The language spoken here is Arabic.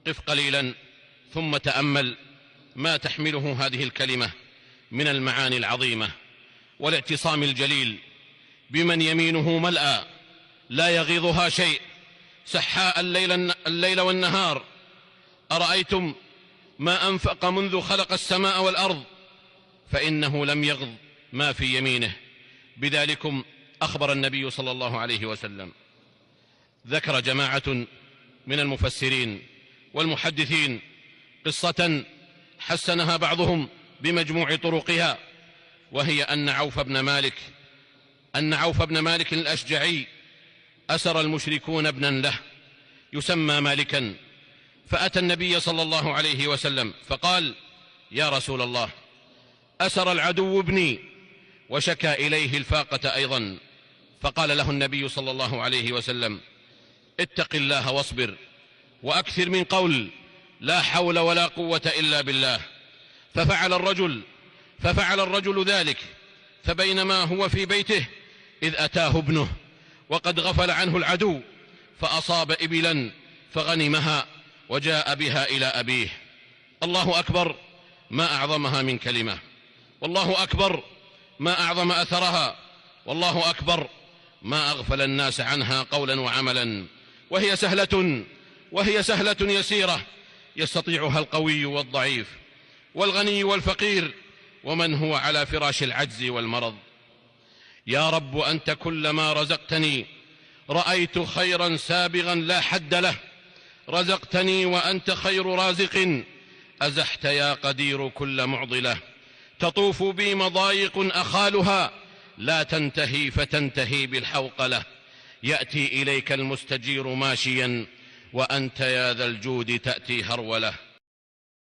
قف قليلا ثم تأمل ما تحمله هذه الكلمة من المعاني العظيمة والاعتصام الجليل بمن يمينه ملأى لا يغيضها شيء سحاء الليل والنهار. أرأيتم ما أنفق منذ خلق السماء والأرض فإنه لم يغض ما في يمينه. بذلكم أخبر النبي صلى الله عليه وسلم. ذكر جماعة من المفسرين والمحدثين قصة حسنها بعضهم بمجموع طرقها، وهي أن عوف بن مالك الأشجعي أسر المشركون ابنا له يسمى مالكا، فأتى النبي صلى الله عليه وسلم فقال: يا رسول الله، أسر العدو ابني وشكى إليه الفاقة أيضا. فقال له النبي صلى الله عليه وسلم: اتق الله واصبر وأكثر من قول لا حول ولا قوة إلا بالله. ففعل الرجل ذلك، فبينما هو في بيته إذ أتاه ابنه وقد غفل عنه العدو، فأصاب إبلا فغنمها وجاء بها إلى أبيه. الله أكبر ما أعظمها من كلمة، والله أكبر ما أعظم أثرها، والله أكبر ما أغفل الناس عنها قولا وعملا. وهي سهلة يسيرة يستطيعها القوي والضعيف والغني والفقير ومن هو على فراش العجز والمرض. يا رب، أنت كلما رزقتني رأيت خيرا سابغا لا حد له، رزقتني وأنت خير رازق، أزحت يا قدير كل معضلة. تطوف بي مضايق أخالها لا تنتهي فتنتهي بالحوقلة، يأتي إليك المستجير ماشيا وأنت يا ذا الجود تأتي هرولة.